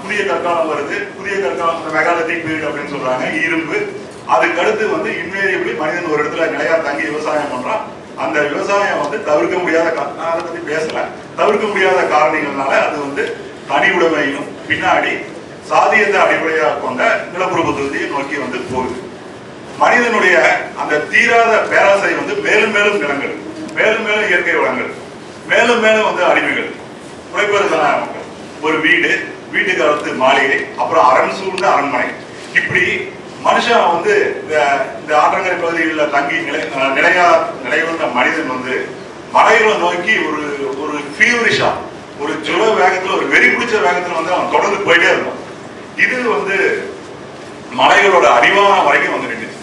புதிய கற்காலம் வருது. புதிய கற்காலம் மெகாலித்திக் பீரியட் அப்படின்னு சொல்றாங்க. இரும்பு. அதுக்கடுத்து வந்து இன்வேரியபிளி மனிதன் ஒரு இடத்துல நிலையா தங்கி விவசாயம் பண்றான். அந்த விவசாயம் வந்து தவிர்க்க முடியாத, அதை பத்தி பேசல, தவிர்க்க முடியாத காரணங்கள்னால அது வந்து தனி உடைமையும் பின்னாடி சாதியத்தை அடிப்படையாக கொண்ட நிலப்பிரபுத்துவத்தை நோக்கி வந்து போகுது. மனிதனுடைய அந்த தீராத பேராசை வந்து மேலும் மேலும் நிலங்கள், மேலும் மேலும் இயற்கை வளங்கள், மேலும் மேலும் வந்து அடிமைகள், உழைப்பதற்கான மக்கள், ஒரு வீடு, வீட்டுக்கு அடுத்து மாளிகை, அப்புறம் அரண் சூழ்ந்த அரண்மனை. இப்படி மனுஷன் வந்து இந்த ஆற்றங்கரை பகுதிகளில் தங்கி நிலையுள்ள மனிதன் வந்து மலைகளை நோக்கி ஒரு ஒரு ஃபீவரிஷா, ஒரு ஜுல வேகத்துல, ஒரு வெறி பிடிச்ச வேகத்துல வந்து அவன் தொடர்ந்து போயிட்டே இருந்தான். இது வந்து மலைகளோட அடிவானம் வரைக்கும் வந்து நின்றுச்சு.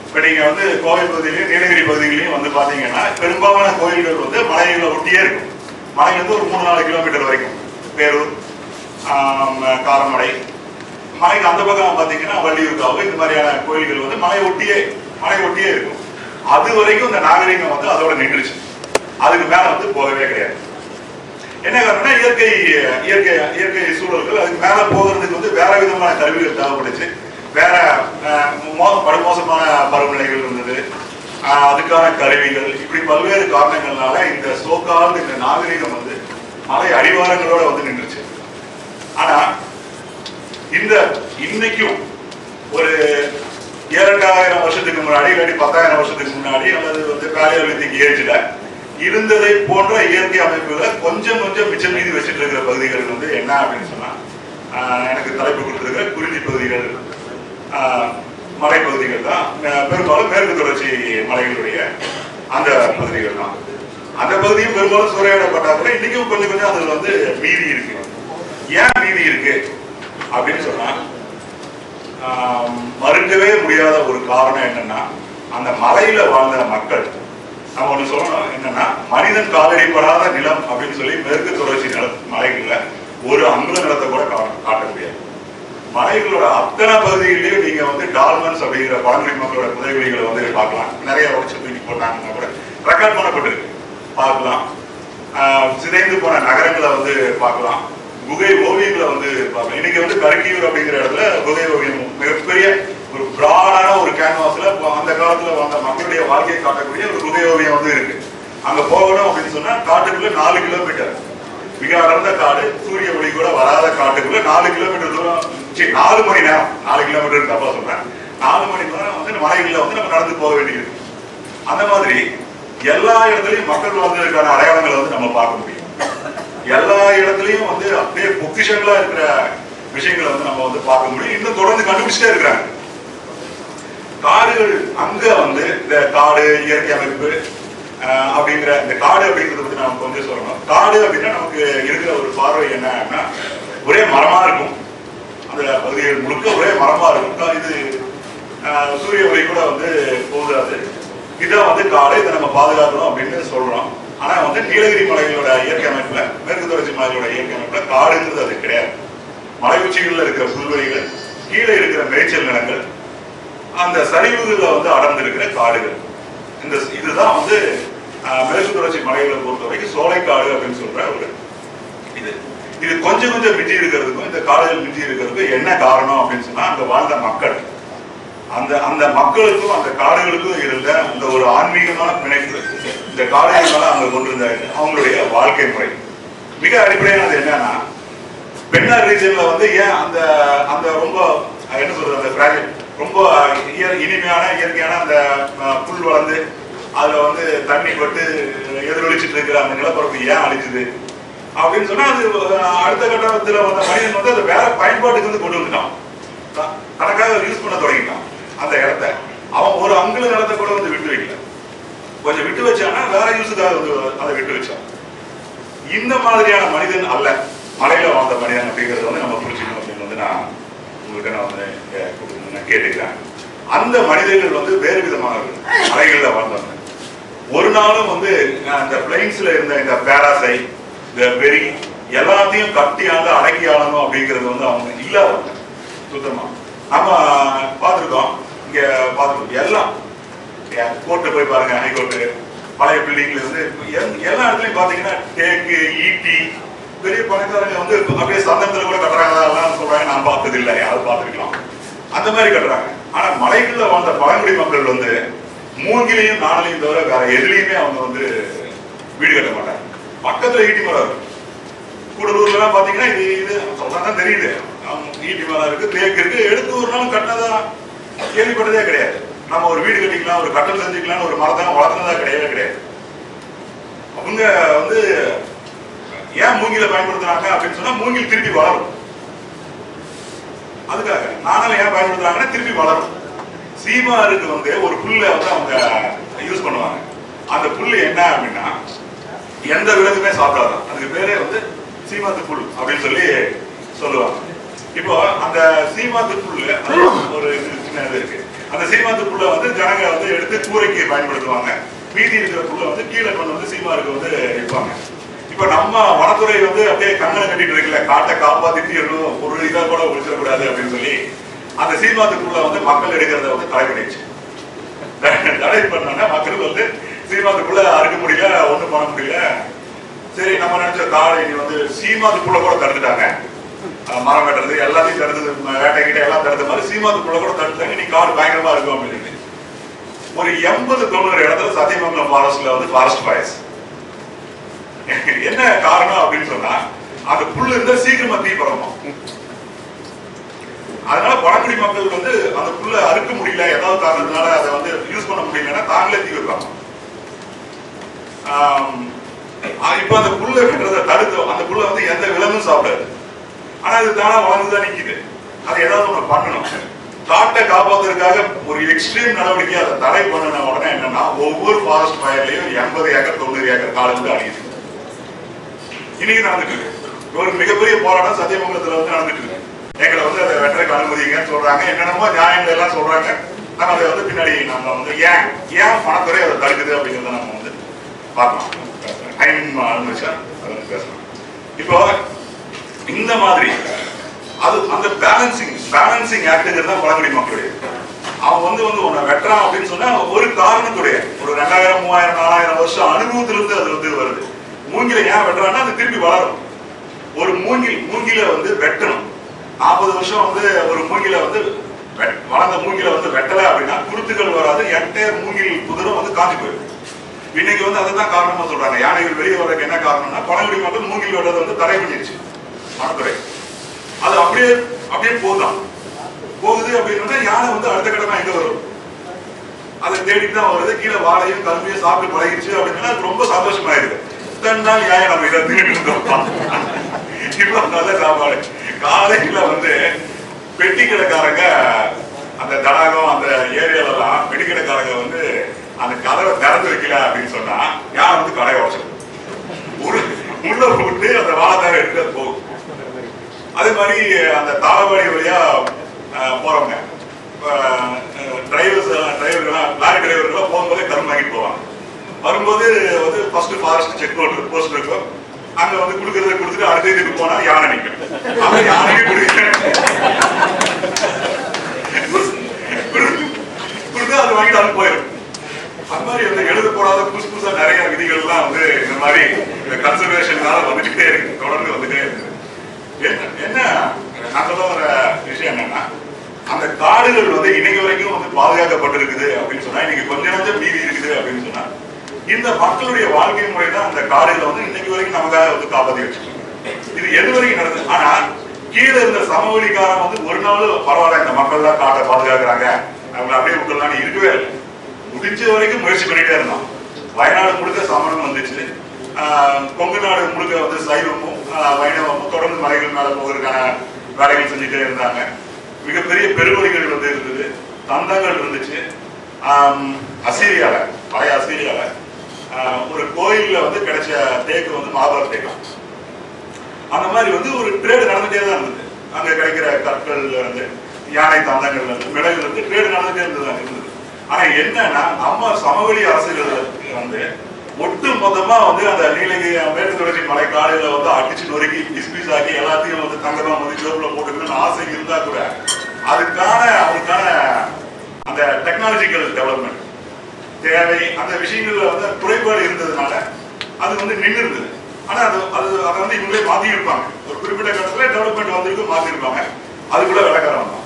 இப்ப நீங்க வந்து கோவை பகுதியிலையும் நீலகிரி பகுதியிலையும் வந்து பாத்தீங்கன்னா பெரும்பாலான கோயில்கள் வந்து மலைகளை ஒட்டியே இருக்கும். மலையில இருந்து ஒரு 3-4 கிலோமீட்டர் வரைக்கும். பேரூர், காரமடை, மலைக்கு அந்த பக்கம் பாத்தீங்கன்னா வள்ளியூர்காவு, இந்த மாதிரியான கோயில்கள் வந்து மலை ஒட்டியே இருக்கும். அது வரைக்கும் இந்த நாகரிகம் வந்து அதோட நின்றுச்சு. அதுக்கு மேல வந்து போகவே கிடையாது. என்ன காரணம்னா இயற்கை சூழல்கள். அதுக்கு மேல போகிறதுக்கு வந்து வேற விதமான கருவிகள் தேவைப்பட்டுச்சு. வேற படுமோசமான பருவநிலைகள் இருந்தது, அதுக்கான கருவிகள். இப்படி பல்வேறு காரணங்கள்னால இந்த சோக்கால் இந்த நாகரிகம் வந்து மலை அடிவாரங்களோட வந்து நின்றுச்சு. ஆனா இன்னைக்கும் ஒரு 2000 வருஷத்துக்கு முன்னாடி, இல்லாட்டி 10,000 வருஷத்துக்கு முன்னாடி, அல்லது வந்து பேலியோலித்திக் ஏஜ்ல இருந்ததை போன்ற இயற்கை அமைப்புகளை கொஞ்சம் கொஞ்சம் மிச்சம் மீதி வச்சுட்டு இருக்கிற பகுதிகள் வந்து என்ன அப்படின்னு சொன்னா, எனக்கு தலைப்பு கொடுத்திருக்கிற குறிஞ்சி பகுதிகள், மலைப்பகுதிகள் தான். பெரும்பாலும் மேற்கு தொடர்ச்சி மலைகளுடைய அந்த பகுதிகள் தான். அந்த பகுதியும் பெரும்பாலும் சூறையாடப்பட்டா கூட இன்னைக்கும் கொஞ்சம் கொஞ்சம் அதுல வந்து மீதி இருக்கு. ஏன் மீதி இருக்கு அப்படின்னு சொன்னா, மறுக்கவே முடியாத ஒரு காரணம் என்னன்னா, அந்த மலையில வாழ்ந்த மக்கள், நம்ம ஒண்ணு சொல்லணும் என்னன்னா, மனிதன் காலடிப்படாத நிலம் அப்படின்னு சொல்லி மேற்கு தொடர்ச்சி மலைகள்ல ஒரு அங்குல நிலத்தை கூட காட்ட முடியாது. மலைகளோட அத்தனை பகுதிகளிலையும் நீங்க வந்து டால்மன்ஸ் அப்படிங்கிற பழங்குடி மக்களோட புதைகுழிகளை வந்து பார்க்கலாம். நிறைய உடச்சு தூக்கி போட்டாங்கன்னா கூட ரெக்கார்ட் பண்ணப்பட்டிருக்கு, பார்க்கலாம். சிதைந்து போன நகரங்களை வந்து பார்க்கலாம். குகை ஓவியங்களை வந்து பார்க்கலாம். இன்னைக்கு வந்து கருக்கியூர் அப்படிங்கிற இடத்துல குகை ஓவியம் மிகப்பெரிய ஒரு பிராடான ஒரு கேன்வாஸ்ல அந்த காலத்துல வந்த மக்களுடைய வாழ்க்கையை காட்டக்கூடிய ஒரு குகை ஓவியம் வந்து இருக்கு. அங்க போகணும் அப்படின்னு சொன்னா காட்டுக்குள்ள 4 கிலோமீட்டர், மிக அடர்ந்த காடு, சூரிய ஒளி கூட வராத காட்டுக்குள்ள 4 கிலோமீட்டர் தூரம், 4 மணி நேரம், 4 கிலோமீட்டர் தப்பா சொல்றேன், 4 மணி நேரம் வந்து மலைகளில் வந்து நம்ம நடந்து போக வேண்டியது. அந்த மாதிரி எல்லா இடத்துலையும் மக்கள் வாழ்ந்ததுக்கான அடையாளங்களை வந்து நம்ம பார்க்க முடியும். எல்லா இடத்துலையும் வந்து அப்படியே பொக்கிஷங்களா இருக்கிற விஷயங்களை வந்து நம்ம வந்து பார்க்க முடியும். இன்னும் தொடர்ந்து கண்டுபிடிச்சிட்டே இருக்கிறாங்க. காடுகள் அங்க வந்து இந்த காடு இயற்கை அமைப்பு அப்படிங்கிற இந்த காடு அப்படிங்கிறத பத்தி நம்ம கொஞ்சம் சொல்லணும். காடு அப்படின்னா நமக்கு இருக்கிற ஒரு பார்வை என்ன அப்படின்னா, ஒரே மரமா இருக்கும். அந்த பகுதிகள் முழுக்க ஒரே மரமா இருக்கும். இது சூரிய ஒளி கூட வந்து போதாது. இதான் வந்து காடு, இதை நம்ம பாதுகாக்கணும் அப்படின்னு சொல்றோம். ஆனா வந்து நீலகிரி மலைகளோட இயற்கை அமைப்புல, மேற்கு தொடர்ச்சி மலைகளோட இயற்கை அமைப்புல காடுங்கிறது அது கிடையாது. மலை உச்சிகள்ல இருக்கிற புல்வெளிகள், கீழே இருக்கிற மேய்ச்சல் நிலங்கள், அந்த சரிவுகள்ல வந்து அடர்ந்து இருக்கிற காடுகள். இதுதான் வந்து மேற்கு தொடர்ச்சி மலைகளை பொறுத்த வரைக்கும் சோலைக்காடு அப்படின்னு சொல்ற ஒரு இது கொஞ்சம் கொஞ்சம் மிஞ்சி இருக்கிறதுக்கும் இந்த காடுகள் மிஞ்சி இருக்கிறதுக்கும் என்ன காரணம் அப்படின்னு சொன்னா, அங்க வாழ்ந்த மக்கள், அந்த மக்களுக்கும் அந்த காடுகளுக்கும் இருந்த அந்த ஒரு ஆன்மீகமான பிணைப்பு, இந்த காடுகளால அவங்க கொண்டிருந்த அவங்களுடைய வாழ்க்கை முறை. மிக அடிப்படையானது என்னன்னா, பெண்ணார் ரீஜன்ல வந்து ஏன் அந்த அந்த ரொம்ப என்ன சொல்றது, அந்த பிராஜெக்ட் ரொம்ப இனிமையான இயற்கையான அந்த புல் வளர்ந்து அதுல வந்து தண்ணி பட்டு எதிரொலிச்சுட்டு இருக்கிற அந்த நிலப்பரப்பு ஏன் அழிச்சுது அப்படின்னு சொன்னா, அது அடுத்த கட்டத்துல வந்த மனிதன் வந்து அதை வேற பயன்பாட்டுக்கு வந்து கொண்டு வந்துட்டான். தனக்காக யூஸ் பண்ண தொடங்கிட்டான். அந்த இடத்த அவன் ஒரு அங்குல நிலத்தை கூட வந்து விட்டு வைக்கல, கொஞ்சம் விட்டு வச்சானா வேற யூஸுக்காக வந்து அதை விட்டு வச்சான். இந்த மாதிரியான மனிதன் அல்ல மலையில வாழ்ந்த மனிதன் அப்படிங்கறத வந்து நம்ம புரிஞ்சுக்கணும் அப்படின்னு வந்து நான் உங்ககிட்ட நான் வந்து கேட்டுக்கிறேன். அந்த மனிதர்கள் வந்து வேறு விதமானவர்கள், மலைகள்ல வாழ்ந்தவங்க. ஒரு நாளும் வந்து அந்த பிளைன்ஸ்ல இருந்த இந்த பேராசை, இந்த வெறி எல்லாத்தையும் கட்டியாண்டு அடக்கி ஆளணும் அப்படிங்கிறது வந்து அவங்க இல்லாதவங்க சுத்தமா. நம்ம பார்த்துருக்கோம், இங்க பார்த்துருக்கோம். எல்லாம் கோர்ட்டு போய் பாருங்க, ஹைகோர்ட்டு, பழைய பில்டிங்ல இருந்து எல்லா இடத்துலயும் பாத்தீங்கன்னா தேக்கு, ஈட்டி, பெரிய பணக்காரங்க வந்து அப்படியே சந்தனத்துல கூட கட்டுறாங்க. நான் பார்த்தது இல்லை, யாரும் பார்த்துருக்கலாம். அந்த மாதிரி கட்டுறாங்க. ஆனா மலைகள்ல வாழ்ந்த பழங்குடி மக்கள் வந்து மூங்கிலையும் நாணலையும் தவிர வேற எதுலையுமே அவங்க வந்து வீடு கட்ட மாட்டாங்க. பக்கத்துல ஈட்டி மரம் இருக்கு. கூடலூர்ல எல்லாம் பாத்தீங்கன்னா இது சொல்றாதான் தெரியுது. ஈட்டி மரம் இருக்கு, தேக்கு இருக்கு. எடுத்து ஒரு நாள் கட்டினதா கேள்விப்பட்டதே கிடையாது. நம்ம ஒரு வீடு கட்டிக்கலாம், ஒரு கட்டல் செஞ்சுக்கலாம், ஒரு மரத்தை வளர்த்துனதா கிடையவே கிடையாது. அவங்க வந்து ஏன் மூங்கில பயன்படுத்துறாங்க அப்படின்னு சொன்னா மூங்கில் திருப்பி வளரும். அதுக்காக நானும் ஏன் பயன்படுத்துறாங்கன்னா திருப்பி வளரும். சீமாருக்கு வந்து ஒரு புல்லை வந்து அவங்க யூஸ் பண்ணுவாங்க. அந்த புல்லு என்ன அப்படின்னா எந்த விலங்குமே சாப்பிடாதான். அதுக்கு பேரே வந்து சீமாத்து புல் அப்படின்னு சொல்லி சொல்லுவாங்க. இப்போ அந்த சீமாத்து புல்லு ஒரு சின்ன இது இருக்கு. அந்த சீமாத்து புல்லை வந்து ஜனங்க வந்து எடுத்து கூரைக்கு பயன்படுத்துவாங்க. மீதி இருக்கிற புல்லை வந்து கீழே கொண்டு வந்து சீமாருக்கு வந்து வைப்பாங்க. இப்ப நம்ம வனத்துறை வந்து அப்படியே கண்ணை கட்டிட்டு இருக்குல்ல, காட்டை காப்பாத்திட்டு இருக்கணும், ஒரு இதா கூட ஒழிச்சிடக்கூடாது அப்படின்னு சொல்லி அந்த சீமாத்துக்குள்ள வந்து மக்கள் எடுக்கிறத வந்து தடை பண்ணிடுச்சு. தடை பண்ணோன்னா மக்கள் வந்து சீமாத்துக்குள்ள அறுக்க முடியல, ஒண்ணும் பண்ண முடியல. சரி, நம்ம நினைச்ச காடு இனி வந்து சீமாத்துக்குள்ள கூட தடுத்துட்டாங்க. மரம் வெட்டுறது எல்லாத்தையும் தடுத்தது, வேட்டை கிட்ட எல்லாம் தடுத்த மாதிரி சீமாத்துக்குள்ள கூட தடுத்தாங்க. நீ காடு பயங்கரமா இருக்கும் அப்படின்னு ஒரு 80-90 இடத்துல சத்தியமங்கலம் ஃபாரஸ்ட்ல வந்து ஃபாரஸ்ட் ஃபயர்ஸ். என்ன காரணம் அப்படின்னு சொன்னா அந்த புல்லு இருந்தா சீக்கிரமா தீ பரவும். அதனால பழங்குடி மக்கள் வந்து அந்த புல்லை அறுக்க முடியல, ஏதாவது காரணத்தினால அதை வந்து யூஸ் பண்ண முடியலன்னா தாங்களே தீ வைப்பாங்க. இப்ப அந்த புல்லை வெட்டுறதை தடுத்து அந்த புல்லை வந்து எந்த விலங்கும் சாப்பிடாது. ஆனா அது தானா வளர்ந்துதான் நிக்குது. அது ஏதாவது ஒண்ணு பண்ணணும். காட்டை காப்பாத்துறதுக்காக ஒரு எக்ஸ்ட்ரீம் நடவடிக்கை அதை தடை பண்ண உடனே என்னன்னா ஒவ்வொரு ஃபாரஸ்ட் ஃபயர்லயும் 80 ஏக்கர் 90 ஏக்கர் காடு வந்து அழியுது. இன்னைக்கு நடந்துட்டு இருக்கு. ஒரு மிகப்பெரிய போராட்டம் சத்தியமங்கலத்துல வந்து நடந்துட்டு இருக்கு. எங்களை வந்து அதை வெட்டறதுக்கு அனுமதிங்கன்னு சொல்றாங்க. என்னென்னமோ நியாயங்கள் எல்லாம் சொல்றாங்க. ஆனா அதை வந்து பின்னாடி நம்ம வந்து ஏன் வனத்துறை அதை தடுக்குது அப்படிங்கிறத நம்ம வந்து பார்க்கலாம். டைம் அனுமதிச்சா அதை வந்து பேசலாம். இப்போ இந்த மாதிரி அது அந்த பேலன்சிங் ஆக்டுங்கிறது தான் பழங்குடி மக்களுடைய. அவன் வந்து உன்னை வெட்டுறான் அப்படின்னு சொன்னா ஒரு காரணத்துடைய ஒரு 2000 3000 4000 வருஷம் அனுபவத்திலிருந்து அது வந்து வருது. மூங்கில ஏன் வெட்டுறான்னா அது திருப்பி வளரும். ஒரு மூங்கில வந்து வெட்டணும். 40 வருஷம் வந்து ஒரு மூங்கில வந்து வளர்ந்த மூங்கில வந்து வெட்டல அப்படின்னா குருத்துகள் வராது. என்டையர் மூங்கில் புதிரும் வந்து காஞ்சி போயிடும். இன்னைக்கு வந்து அதுதான் காரணமா சொல்றாங்க. யானைகள் வெளியே வர்றதுக்கு என்ன காரணம்னா பழங்குடி மக்கள் மூங்கில் வெட்டுறதை வந்து தடை பண்ணிடுச்சு வனத்துறை. அது அப்படியே போகுது அப்படின்னா யானை வந்து அடுத்த கட்டமா எங்க வரும்? அதை தேடிட்டு தான் வருது. கீழே வாழையும் கரும்பையும் சாப்பிட்டு பழகிடுச்சு அப்படின்னா ரொம்ப சந்தோஷமாயிருக்கு. இத்தனை நாள் யானை நம்ம இதை திருட்டு இருந்தோம், இவ்வளவு நல்ல சாப்பாடு. காலையில வந்து பெட்டி கடைக்காரங்க அந்த தடாகம் அந்த ஏரியாலெல்லாம் பெட்டி கடைக்காரங்க வந்து அந்த கதவை திறந்து வைக்கல அப்படின்னு சொன்னா யார் வந்து கடையை உடச்சிடும். உள்ள போட்டு அந்த வாழைத்தாரை எடுத்து போகும். அதே மாதிரி அந்த தாளவாடி வழியா போறவங்க டிரைவர்கள்லாம் லாரி டிரைவர்கள்லாம் போகும்போதே கரும்பு வாங்கிட்டு போவாங்க. வரும்போது வந்து ஃபர்ஸ்ட் ஃபாரஸ்ட் செக் போஸ்ட் இருக்கும். அங்க வந்து குடுக்கறத கொடுத்துட்டு அடுத்த இதுக்கு போனா யானை நிற்கும். அந்த யானைக்கு கொடுத்து அது வாங்கிட்டு அது போயிடும். அது மாதிரி வந்து எழுத போடாத புதுசா நிறைய விதிகள்லாம் வந்து இந்த மாதிரி கன்சர்வேஷனால வந்துட்டே இருக்கு, தொடர்ந்து வந்துட்டே இருக்கு. என்ன நான் சொல்ல வர விஷயம் என்னன்னா அந்த காடுகள் வந்து இன்னைக்கு வரைக்கும் வந்து பாதுகாக்கப்பட்டிருக்குது அப்படின்னு சொன்னா இன்னைக்கு கொஞ்சம் மீதி இருக்குது அப்படின்னு சொன்னா இந்த மக்களுடைய வாழ்க்கை முறை தான் அந்த காடுகளை வந்து இன்னைக்கு வரைக்கும் நமக்காக வந்து காப்பாற்றி வச்சிருக்கோம். இது எது வரைக்கும் நடக்குது? ஆனா கீழே இருந்த சமவெளிக்காரன் வந்து ஒரு நாள் பரவாயில்ல இந்த மக்கள் தான் காட்டை பாதுகாக்கிறாங்க அவங்க அப்படியே விட்டுலாம் இருக்கவே இல்லை. முடிஞ்ச வரைக்கும் முயற்சி பண்ணிட்டே இருந்தான். வயநாடு முழுக்க சமணம் வந்துச்சு. கொங்கு நாடு முழுக்க வந்து சைவமும் வைணவமும் தொடர்ந்து மலைகள் மேல போவதற்கான வேலைகள் செஞ்சுட்டே இருந்தாங்க. மிகப்பெரிய பெருவழிகள் வந்து இருந்தது, தந்தங்கள் இருந்துச்சு. அசீரியால பழைய அசீரியால ஒரு கோயில்ல வந்து கிடைச்ச தேக்கு வந்து மாபெரும் தேக்கம். அந்த மாதிரி வந்து ஒரு ட்ரேடு நடந்துட்டே தான் இருந்தது. அங்க கிடைக்கிற கற்கள்ல இருந்து யானை தந்தங்கள்ல இருந்து மிளகுல இருந்து ட்ரேடு நடந்துட்டே இருந்தது. ஆனா என்னன்னா நம்ம சமவெளி அரசுகளுக்கு வந்து ஒட்டு மொத்தமா வந்து அந்த நீலகிரி மேற்கு தொடர்ச்சி மலை காடுகளை வந்து அடிச்சு நொறுக்கி பிஸ்பீஸ் ஆகி எல்லாத்தையும் வந்து தங்கமா வந்து ஜோப்ல போட்டுக்கணும்னு ஆசை இருந்தா கூட அதுக்கான அந்த டெக்னாலஜிக்கல் டெவலப்மெண்ட் தேவை அந்த விஷயங்கள்ல வந்து குறைபாடு இருந்ததுனால அது வந்து நின்று இருந்தது. ஆனா அதை வந்து இவங்களே மாத்தி இருப்பாங்க. ஒரு குறிப்பிட்ட கட்டத்துல டெவலப்மெண்ட் வந்திருக்கு மாத்தி இருப்பாங்க. அதுக்குள்ள வெள்ளக்காரன் தான்.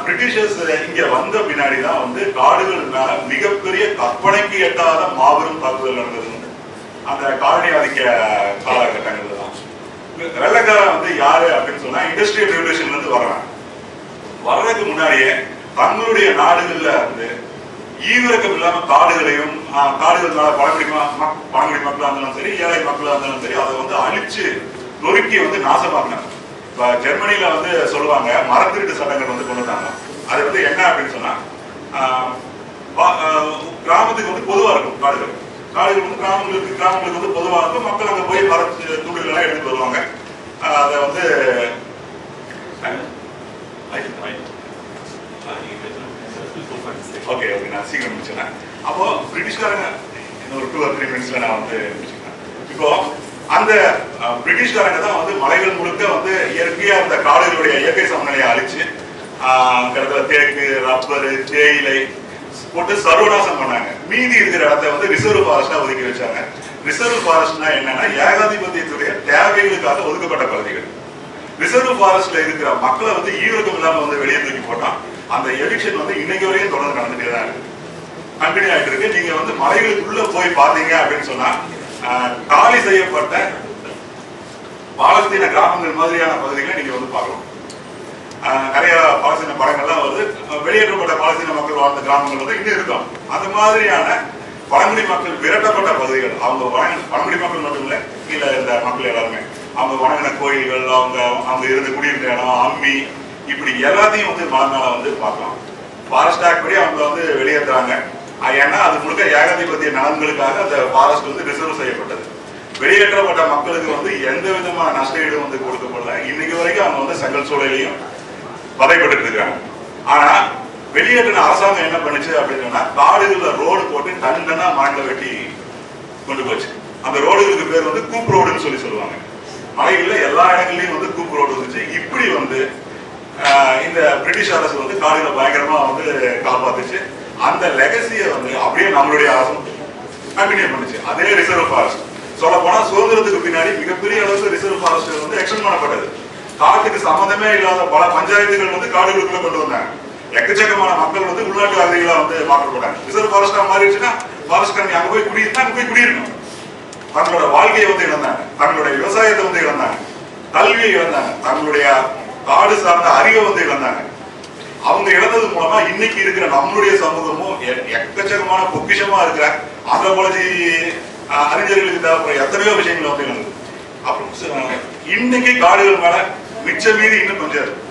பிரிட்டிஷர்ஸ் இங்க வந்த பின்னாடி தான் வந்து காடுகள் மேல மிகப்பெரிய கற்பனைக்கு எட்டாத மாபெரும் தாக்குதல் நடந்தது வந்து அந்த காலனி ஆதிக்க காலகட்டங்கள்ல தான். வெள்ளக்காரன் வந்து யாரு அப்படின்னு சொன்னா இண்டஸ்ட்ரியல் ரெவல்யூஷன்ல இருந்து வர்றதுக்கு முன்னாடியே தங்களுடைய நாடுகள்ல வந்து ஈவிரக்கம் இல்லாம காடுகளையும் காடுகள் பழங்குடி மக்களா இருந்தாலும் சரி, ஏழை மக்களா இருந்தாலும் சரி, அதை வந்து அழிச்சு நொறுக்கி வந்து நாசமாக்கினாங்க. இப்ப ஜெர்மனியில வந்து சொல்லுவாங்க மரத்திருட்டு சட்டங்கள் வந்து கொண்டு வந்தாங்க. அது வந்து என்ன அப்படின்னு சொன்னா கிராமத்துக்கு வந்து பொதுவா இருக்கும் காடுகள் வந்து கிராமங்களுக்கு வந்து பொதுவாக இருக்கும். மக்கள் அங்க போய் மர துண்டுகள் எல்லாம் எடுத்து வருவாங்க. அதை வந்து ஓகே நான் சீக்கிரம் முடிச்சேன். அப்போ பிரிட்டிஷ்காரங்க இன்னொரு 2 or 3 minutesல நான் வந்து முடிச்சுக்கிறேன். இப்போ அந்த பிரிட்டிஷ்காரங்க தான் வந்து மலைகள் முழுக்க வந்து இயற்கையா அந்த காடுகளுடைய இயற்கை சமநிலையை அழிச்சு தேக்கு, ரப்பரு, தேயிலை போட்டு சர்வநாசம் பண்ணாங்க. மீதி இருக்கிற இடத்த வந்து ரிசர்வ் ஃபாரஸ்டா ஒதுக்கி வச்சாங்க. ரிசர்வ் ஃபாரஸ்ட்னா என்னன்னா ஏகாதிபத்தியத்துடைய தேவைகளுக்காக ஒதுக்கப்பட்ட பகுதிகள். ரிசர்வ் ஃபாரஸ்ட்ல இருக்கிற மக்களை வந்து ஈரக்கம் இல்லாம வந்து வெளியே தூக்கி போட்டான். அந்த எவிக்ஷன் வந்து இன்னைக்கு வரையும் தொடர்ந்து நடந்துட்டே தான் இருக்கு, கண்டினியூ ஆயிட்டு இருக்கு. நீங்க வந்து மலைகளுக்குள்ள போய் பாத்தீங்க அப்படின்னு சொன்னா காலி செய்யப்பட்ட பாலஸ்தீன கிராமங்கள் மாதிரியான பகுதிகளை நீங்க வந்து பார்க்கலாம். நிறைய பாலஸ்தீன படங்கள்லாம் வந்து வெளியேற்றப்பட்ட பாலஸ்தீன மக்கள் வாழ்ந்த கிராமங்கள் வந்து இன்னும் இருக்கும். அந்த மாதிரியான பழங்குடி மக்கள் விரட்டப்பட்ட பகுதிகள். அவங்க பழங்குடி மக்கள் மட்டும் இல்லை, கீழே இருந்த மக்கள் எல்லாருமே அவங்க வணங்கின கோயில்கள், அவங்க இருந்து குடியிருந்த இடம், அம்மி, இப்படி எல்லாத்தையும் வந்து மலை வந்து பார்க்கலாம். ஃபாரஸ்ட் ஆக்ட் படி அவங்க வந்து வெளியேற்றுறாங்க. ஏன்னா அது முழுக்க ஏகாதிபத்திய நலன்களுக்காக அந்த ஃபாரஸ்ட் வந்து ரிசர்வ் செய்யப்பட்டது. வெளியேற்றப்பட்ட மக்களுக்கு வந்து எந்த விதமான நஷ்டஈடும் வந்து கொடுக்கப்படல. இன்னைக்கு வரைக்கும் அவங்க வந்து செங்கல் சூழலையும் வதைப்பட்டு இருக்காங்க. ஆனா வெளியேற்றின அரசாங்கம் என்ன பண்ணுச்சு அப்படின்னு சொன்னா காடுகள்ல ரோடு போட்டு தன்னா மரங்களை வெட்டி கொண்டு போச்சு. அந்த ரோடுகளுக்கு பேர் வந்து கூப் ரோடுன்னு சொல்லுவாங்க. மலைகள்ல எல்லா இடங்கள்லயும் வந்து கூப் ரோடு இருந்துச்சு. இப்படி வந்து இந்த பிரிட்டிஷ் அரசு வந்து காடுகளை பயங்கரமா வந்து காப்பாத்துச்சு. அந்த லெகசியை வந்து அப்படியே நம்மளுடைய அரசும் கண்டினியூ பண்ணுச்சு. அதே ரிசர்வ் ஃபாரஸ்ட் சொல்ல போனா சுதந்திரத்துக்கு பின்னாடி மிகப்பெரிய அளவுக்கு ரிசர்வ் ஃபாரஸ்ட் வந்து எக்ஸ்டெண்ட் பண்ணப்பட்டது. காட்டுக்கு சம்பந்தமே இல்லாத பல பஞ்சாயத்துகள் வந்து காடுகளுக்குள்ள கொண்டு வந்தாங்க. எக்கச்சக்கமான மக்கள் வந்து உள்நாட்டு அகதிகளா வந்து மாற்றப்பட்டாங்க. ரிசர்வ் ஃபாரஸ்டா மாறிடுச்சுன்னா ஃபாரஸ்ட்காரங்க அங்க போய் குடியிருக்கணும். தங்களோட வாழ்க்கையை வந்து இழந்தாங்க, தங்களுடைய விவசாயத்தை வந்து இழந்தாங்க, கல்வியை இழந்தாங்க, தங்களுடைய காடு சார்ந்த அறிவை வந்து இழந்தாங்க. அவங்க இழந்தது மூலமா இன்னைக்கு இருக்கிற நம்மளுடைய சமூகமும் எக்கச்சக்கமான பொக்கிஷமா இருக்கிற ஆந்த்ரோபாலஜி அறிஞர்களுக்கு தேவைப்படுற எத்தனையோ விஷயங்களை வந்து இழந்தது. அப்புறம் இன்னைக்கு காடுகள் மேல மிச்ச மீதி இன்னும் கொஞ்சம் இருக்கு.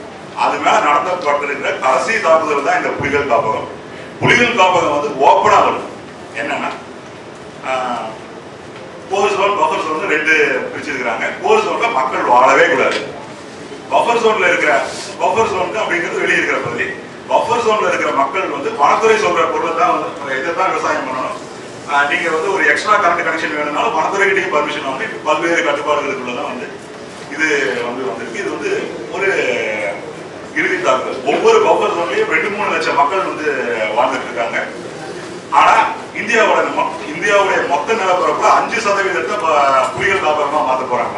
அது மேல நடத்தப்பட்டிருக்கிற கடைசி தாக்குதல் தான் இந்த புலிகள் காப்பகம். புலிகள் காப்பகம் வந்து ஓப்பனா வரும். என்னன்னா போர் ஜோன், பஃபர் ஜோன் 2 பிரிச்சிருக்கிறாங்க. போர் ஜோன்ல மக்கள் வாழவே கூடாது. பஃபர் ஜோன்ல இருக்கிற பஃபர் ஜோன் அப்படிங்கிறது வெளியே இருக்கிற பகுதி. பஃபர் ஜோன்ல இருக்கிற மக்கள் வந்து வனத்துறை சொல்ற பொருள் தான் வந்து இதைத்தான் விவசாயம் பண்ணணும். நீங்க வந்து ஒரு எக்ஸ்ட்ரா கரண்ட் கனெக்ஷன் வேணும்னாலும் வனத்துறைகிட்டையும் பர்மிஷன் வாங்கி பல்வேறு கட்டுப்பாடுகளுக்குள்ளதான் வந்து இது வந்திருக்கு. இது வந்து ஒரு இறுதி தாக்குதல். ஒவ்வொரு பஃபர் ஜோன்லயும் 2-3 லட்சம் மக்கள் வந்து வாழ்ந்துட்டு இருக்காங்க. ஆனா இந்தியாவுடைய மொத்த நிலப்பரப்புல 5% புலிகள் காப்பகமா மாத்த போறாங்க.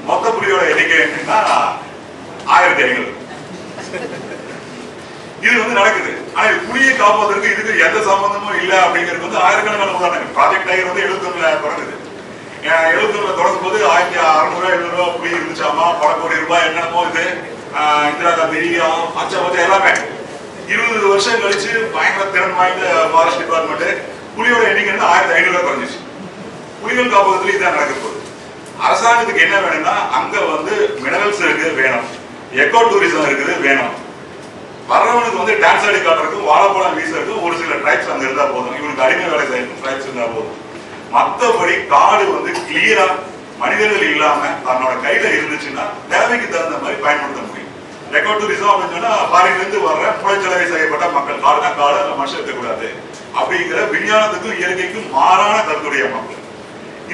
மொத்த புலியோட எண்ணிக்கை என்னன்னா 1500. இது வந்து நடக்குது. ஆனா புலியை காப்பதற்கு இதுக்கு எந்த சம்பந்தமும் இல்லை அப்படிங்கிறது வந்து ஆயிரக்கணக்கான உதாரணம். ப்ராஜெக்ட் டைகர் வந்து 71 தொடங்குது. 71 தொடங்கும் போது 1600-700 புலி இருந்துச்சாமா, பல கோடி ரூபாய் என்னமோ இது இந்திரா காந்தி அச்சா எல்லாமே 20 வருஷம் கழிச்சு பயங்கர திறன் வாய்ந்த ஃபாரஸ்ட் டிபார்ட்மெண்ட் புலியோட எண்ணிக்கை 1500 குறைஞ்சிச்சு. புலிகள் காப்பகத்துல இதுதான் நடக்க போகுது. அரசாங்கத்துக்கு என்ன வேணும்னா அங்க வந்து மினரல்ஸ் இருக்கு வேணும், எக்கோ டூரிசம் இருக்குது வேணும், வர்றவனுக்கு வந்து டான்ஸ் ஆடி காட்டுறதுக்கும் வாழைப்பழம் வீசறதுக்கும் ஒரு சில ட்ரைப்ஸ் அங்க இருந்தா போதும், இவனுக்கு அடிமை வேலை செய்யணும் ட்ரைப்ஸ் இருந்தா போதும். மற்றபடி காடு வந்து கிளியரா மனிதர்கள் இல்லாம தன்னோட கையில இருந்துச்சுன்னா தேவைக்கு தகுந்த மாதிரி பயன்படுத்த முடியும். எக்கோ டூரிசம் அப்படின்னு சொன்னா ஃபாரின்ல இருந்து வர்ற புலச்சலவை செய்யப்பட்ட மக்கள், காடுனா காடு அந்த மனுஷன் இருக்கக்கூடாது அப்படிங்கிற விஞ்ஞானத்துக்கும் இயற்கைக்கும் மாறான கருத்துடைய மக்கள்.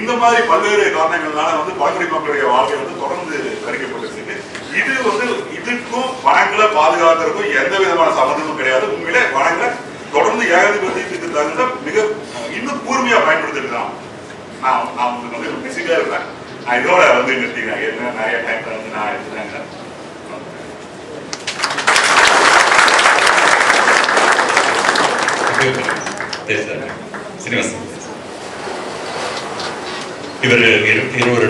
இந்த மாதிரி பல்வேறு காரணங்கள்னால வந்து பழங்குடி மக்களுடைய வாழ்க்கை வந்து தொடர்ந்து கறிக்கப்பட்டிருக்கு. இது வந்து இதுக்கும் வனங்களை பாதுகாக்கிறதுக்கும் எந்த விதமான சம்பந்தமும் கிடையாது. உண்மையிலே வனங்களை தொடர்ந்து ஏகாதிபத்தியத்துக்கு தகுந்த மிக இன்னும் கூர்மையா பயன்படுத்திருக்கலாம். நான் உங்களுக்கு வந்து பிசிக்கா இருப்பேன். நான் இதோட வந்து நிறுத்திக்கிறேன். என்ன நிறைய டைம்ல வந்து நான் எடுத்துட்டேங்க. சீனிவாசன் இவர் இருவருடைய